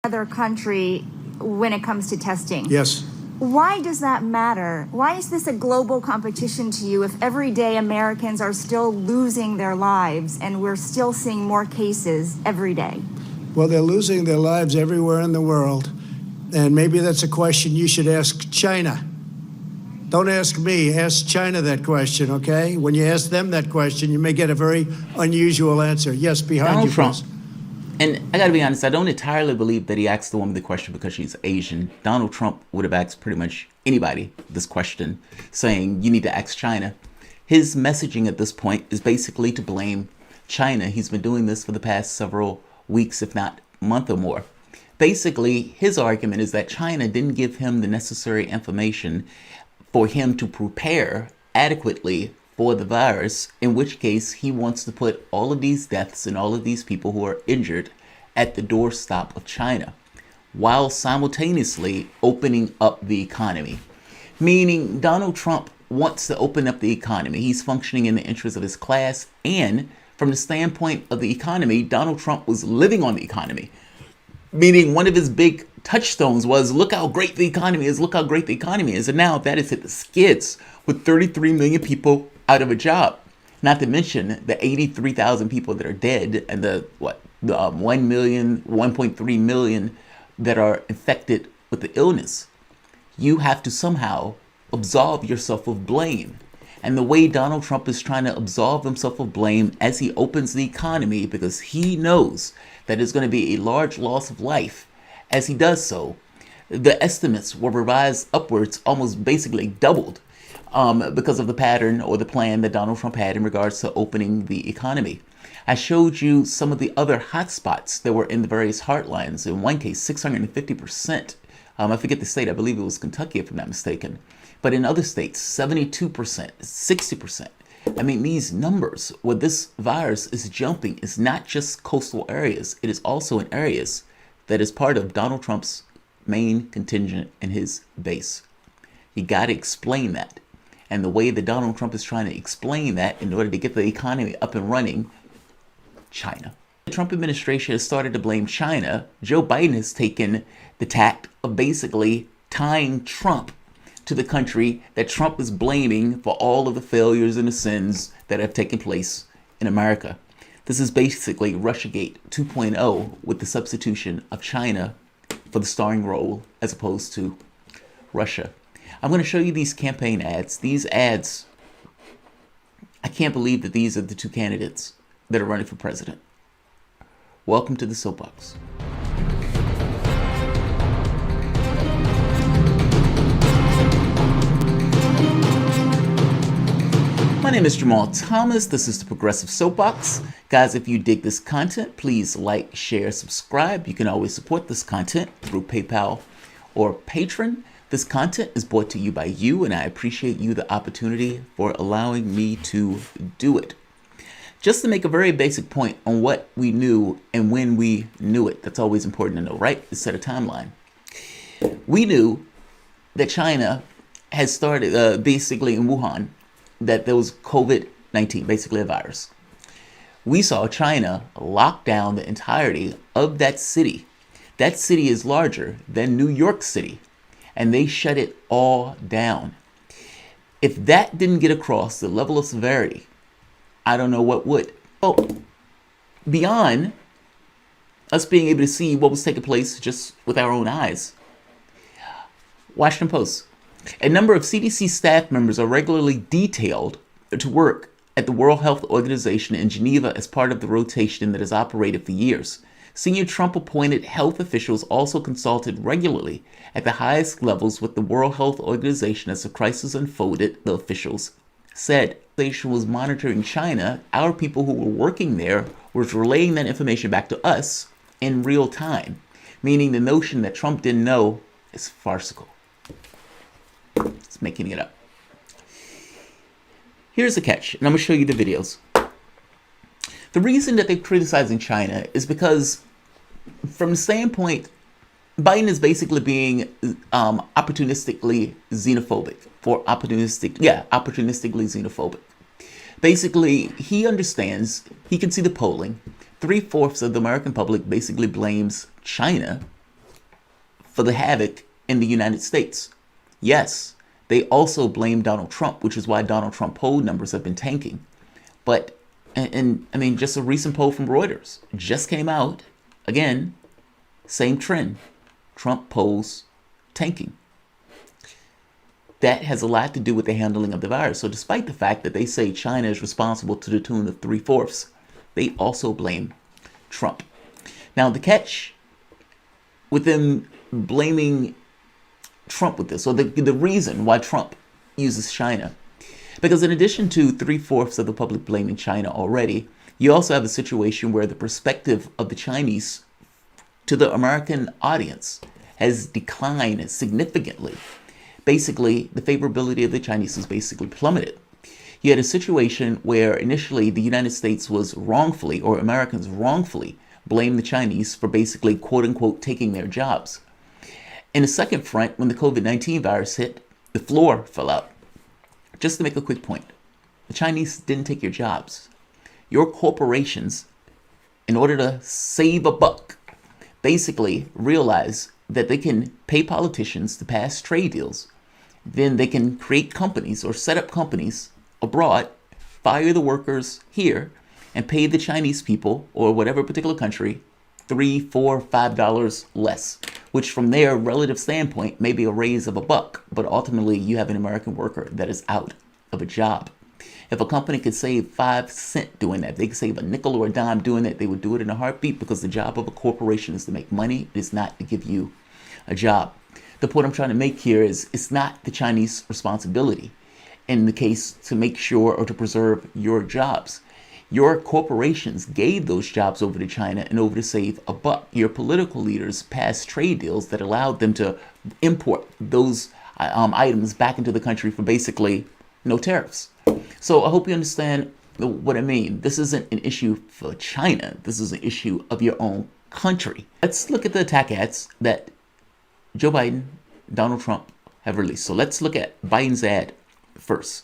other country when it comes to testing. Yes. Why does that matter? Why is this a global competition to you if every day Americans are still losing their lives and we're still seeing more cases every day? Well, they're losing their lives everywhere in the world. And maybe that's a question you should ask China. Don't ask me, ask China that question, okay? When you ask them that question, you may get a very unusual answer. Yes, behind Donald you, Trump. please. And I gotta be honest, I don't entirely believe that he asked the woman the question because she's Asian. Donald Trump would have asked pretty much anybody this question, saying, you need to ask China. His messaging at this point is basically to blame China. He's been doing this for the past several weeks, if not month or more. Basically, his argument is that China didn't give him the necessary information for him to prepare adequately for the virus, in which case he wants to put all of these deaths and all of these people who are injured at the doorstep of China, while simultaneously opening up the economy. Meaning Donald Trump wants to open up the economy. He's functioning in the interest of his class, and from the standpoint of the economy, Donald Trump was living on the economy. Meaning one of his big touchstones was, look how great the economy is, look how great the economy is. And now that has hit the skids with 33 million people out of a job. Not to mention the 83,000 people that are dead and the 1 million, 1.3 million that are infected with the illness. You have to somehow absolve yourself of blame. And the way Donald Trump is trying to absolve himself of blame as he opens the economy, because he knows that there's going to be a large loss of life as he does so. The estimates were revised upwards, almost basically doubled, because of the pattern or the plan that Donald Trump had in regards to opening the economy. I showed you some of the other hotspots that were in the various heartlines. In one case, 650%. I forget the state. I believe it was Kentucky, if I'm not mistaken. But in other states, 72%, 60%. I mean, these numbers where this virus is jumping is not just coastal areas. It is also in areas that is part of Donald Trump's main contingent and his base. You got to explain that. And the way that Donald Trump is trying to explain that in order to get the economy up and running, China. The Trump administration has started to blame China. Joe Biden has taken the tact of basically tying Trump to the country that Trump is blaming for all of the failures and the sins that have taken place in America. This is basically Russiagate 2.0 with the substitution of China for the starring role as opposed to Russia. I'm going to show you these campaign ads. These ads, I can't believe that these are the two candidates that are running for president. Welcome to the soapbox. My name is Jamal Thomas. This is the Progressive Soapbox. Guys, if you dig this content, please like, share, subscribe. You can always support this content through PayPal or Patreon. This content is brought to you by you, and I appreciate you the opportunity for allowing me to do it. Just to make a very basic point on what we knew and when we knew it. That's always important to know, right? To set a timeline. We knew that China has started, basically in Wuhan, that there was COVID-19, basically a virus. We saw China lock down the entirety of that city. That city is larger than New York City, and they shut it all down. If that didn't get across the level of severity, I don't know what would. Oh, beyond us being able to see what was taking place just with our own eyes, Washington Post. A number of CDC staff members are regularly detailed to work at the World Health Organization in Geneva as part of the rotation that has operated for years. Senior Trump-appointed health officials also consulted regularly at the highest levels with the World Health Organization as the crisis unfolded, the officials said. The organization was monitoring China. Our people who were working there were relaying that information back to us in real time, meaning the notion that Trump didn't know is farcical. It's making it up. Here's the catch, and I'm going to show you the videos. The reason that they're criticizing China is because, from the standpoint, Biden is basically being opportunistically xenophobic. Opportunistically xenophobic. Basically, he understands, he can see the polling. 3/4 of the American public basically blames China for the havoc in the United States. Yes, they also blame Donald Trump, which is why Donald Trump poll numbers have been tanking. But, and I mean, just a recent poll from Reuters just came out. Again, same trend. Trump polls tanking. That has a lot to do with the handling of the virus. So despite the fact that they say China is responsible to the tune of 3/4, they also blame Trump. Now, the catch with them blaming Trump with this, or the reason why Trump uses China, because in addition to 3/4 of the public blaming China already, you also have a situation where the perspective of the Chinese to the American audience has declined significantly. Basically, the favorability of the Chinese has basically plummeted. You had a situation where initially the United States was wrongfully, or Americans wrongfully, blamed the Chinese for basically, quote unquote, taking their jobs. In the second front, when the COVID-19 virus hit, the floor fell out. Just to make a quick point, the Chinese didn't take your jobs. Your corporations, in order to save a buck, basically realize that they can pay politicians to pass trade deals. Then they can create companies or set up companies abroad, fire the workers here, and pay the Chinese people or whatever particular country $3, $4, $5 less, which from their relative standpoint may be a raise of a buck, but ultimately you have an American worker that is out of a job. If a company could save 5 cents doing that, they could save a nickel or a dime doing that, they would do it in a heartbeat, because the job of a corporation is to make money. It is not to give you a job. The point I'm trying to make here is it's not the Chinese responsibility in the case to make sure or to preserve your jobs. Your corporations gave those jobs over to China in order to save a buck. Your political leaders passed trade deals that allowed them to import those items back into the country for basically no tariffs. So I hope you understand what I mean. This isn't an issue for China. This is an issue of your own country. Let's look at the attack ads that Joe Biden, Donald Trump have released. So let's look at Biden's ad first.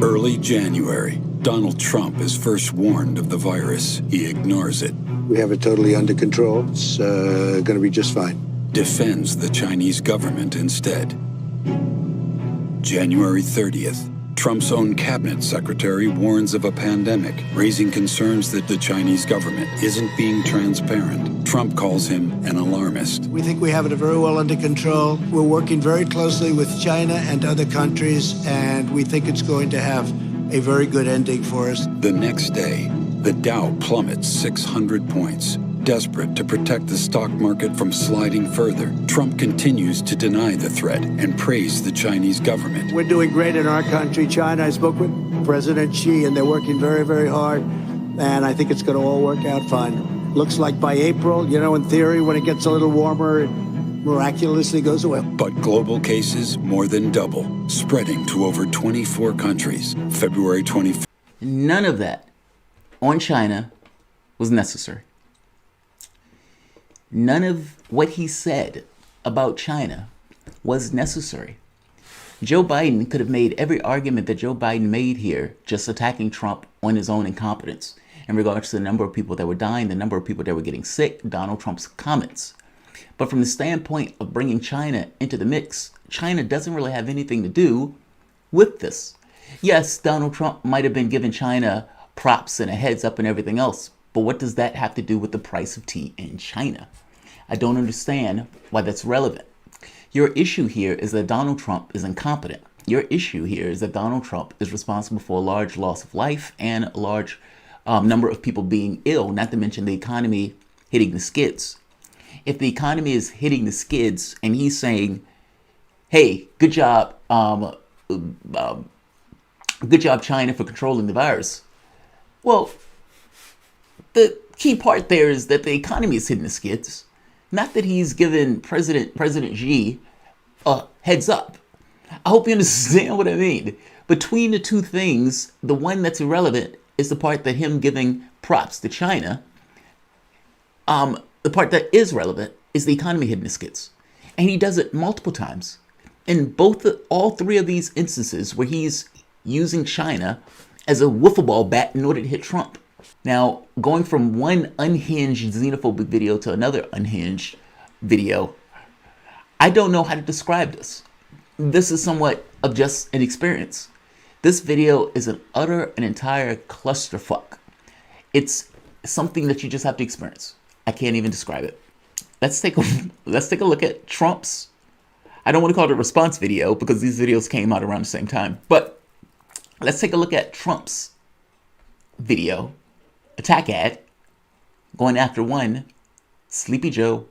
Early January, Donald Trump is first warned of the virus. He ignores it. We have it totally under control. It's going to be just fine. Defends the Chinese government instead. January 30th, Trump's own cabinet secretary warns of a pandemic, raising concerns that the Chinese government isn't being transparent. Trump calls him an alarmist. We think we have it very well under control. We're working very closely with China and other countries, and we think it's going to have a very good ending for us. The next day, the Dow plummets 600 points. Desperate to protect the stock market from sliding further, Trump continues to deny the threat and praise the Chinese government. We're doing great in our country. China, I spoke with President Xi, and they're working very, very hard, and I think it's going to all work out fine. Looks like by April, in theory, when it gets a little warmer, it miraculously goes away. But global cases more than double, spreading to over 24 countries. February 25th. None of that on China was necessary. None of what he said about China was necessary. Joe Biden could have made every argument that Joe Biden made here, just attacking Trump on his own incompetence in regards to the number of people that were dying, the number of people that were getting sick, Donald Trump's comments. But from the standpoint of bringing China into the mix, China doesn't really have anything to do with this. Yes, Donald Trump might have been giving China props and a heads up and everything else, but what does that have to do with the price of tea in China? I don't understand why that's relevant. Your issue here is that Donald Trump is incompetent. Your issue here is that Donald Trump is responsible for a large loss of life and a large number of people being ill, not to mention the economy hitting the skids. If the economy is hitting the skids and he's saying, hey, good job, China, for controlling the virus. Well, the key part there is that the economy is hitting the skids. Not that he's given President Xi a heads up. I hope you understand what I mean. Between the two things, the one that's irrelevant is the part that him giving props to China. The part that is relevant is the economy hitting the skids. And he does it multiple times. In all three of these instances where he's using China as a wiffle ball bat in order to hit Trump. Now, going from one unhinged xenophobic video to another unhinged video, I don't know how to describe this. This is somewhat of just an experience. This video is an entire clusterfuck. It's something that you just have to experience. I can't even describe it. Let's take a look at Trump's, I don't want to call it a response video because these videos came out around the same time, but let's take a look at Trump's video, attack ad, going after one Sleepy Joe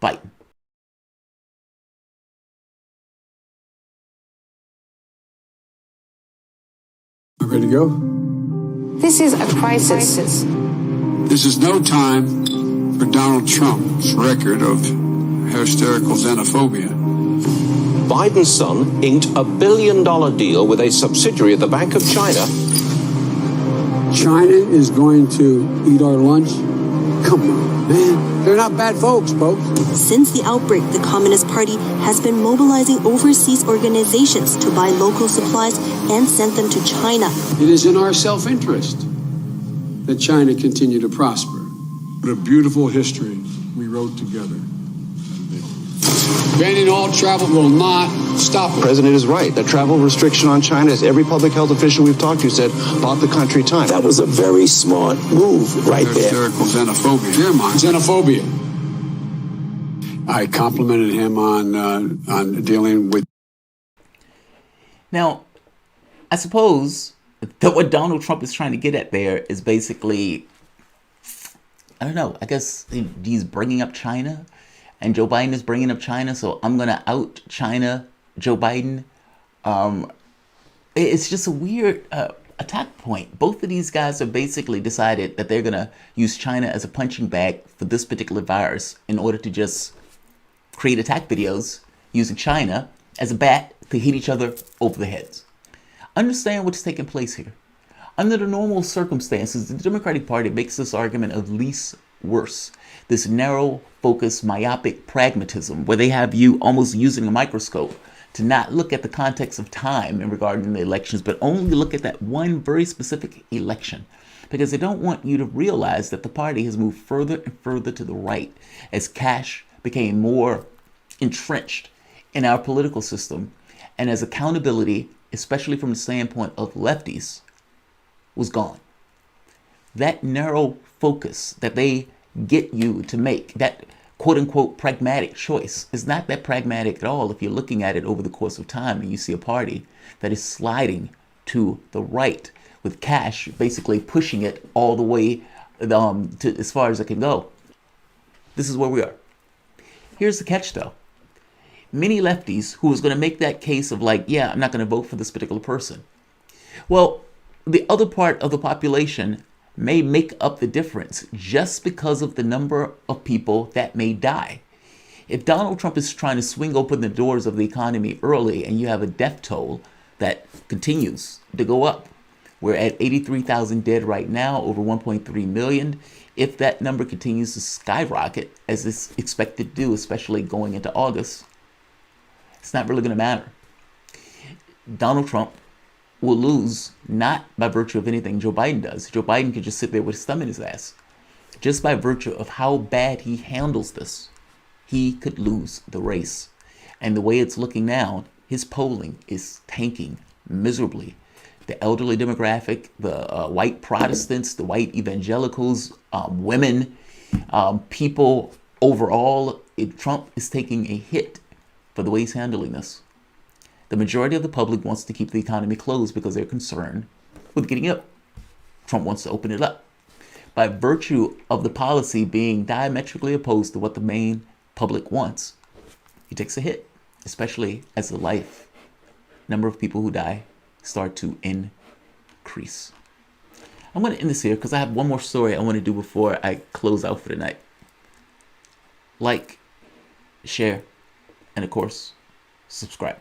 Biden. Ready to go? This is a crisis. This is no time for Donald Trump's record of hysterical xenophobia. Biden's son inked a $1 billion deal with a subsidiary of the Bank of China. China is going to eat our lunch? Come on, man. They're not bad folks. Since the outbreak, the Communist Party has been mobilizing overseas organizations to buy local supplies and send them to China. It is in our self-interest that China continue to prosper. What a beautiful history we wrote together. Banning all travel will not stop it. The president is right. The travel restriction on China, as every public health official we've talked to said, bought the country time. That was a very smart move right there. Hysterical xenophobia. Dear mine, xenophobia. I complimented him on dealing with. Now, I suppose that what Donald Trump is trying to get at there is basically, I don't know, I guess he's bringing up China. And Joe Biden is bringing up China, so I'm going to out China Joe Biden. It's just a weird attack point. Both of these guys have basically decided that they're going to use China as a punching bag for this particular virus in order to just create attack videos using China as a bat to hit each other over the heads. Understand what's taking place here. Under the normal circumstances, the Democratic Party makes this argument of least worse. This narrow focus, myopic pragmatism, where they have you almost using a microscope to not look at the context of time in regarding the elections, but only look at that one very specific election. Because they don't want you to realize that the party has moved further and further to the right as cash became more entrenched in our political system, and as accountability, especially from the standpoint of lefties, was gone. That narrow focus that they get you to make, that quote unquote pragmatic choice, is not that pragmatic at all if you're looking at it over the course of time and you see a party that is sliding to the right with cash basically pushing it all the way to as far as it can go. This is where we are. Here's the catch though. Many lefties who was going to make that case of like, yeah, I'm not going to vote for this particular person. Well, the other part of the population may make up the difference just because of the number of people that may die. If Donald Trump is trying to swing open the doors of the economy early and you have a death toll that continues to go up, we're at 83,000 dead right now, over 1.3 million. If that number continues to skyrocket, as it's expected to do, especially going into August, it's not really going to matter. Donald Trump will lose not by virtue of anything Joe Biden does. Joe Biden could just sit there with his thumb in his ass. Just by virtue of how bad he handles this, he could lose the race. And the way it's looking now, his polling is tanking miserably. The elderly demographic, the white Protestants, the white evangelicals, women, people overall, Trump is taking a hit for the way he's handling this. The majority of the public wants to keep the economy closed because they're concerned with getting up. Trump wants to open it up. By virtue of the policy being diametrically opposed to what the main public wants, he takes a hit, especially as the number of people who die start to increase. I'm going to end this here because I have one more story I want to do before I close out for the night. Like, share, and of course, subscribe.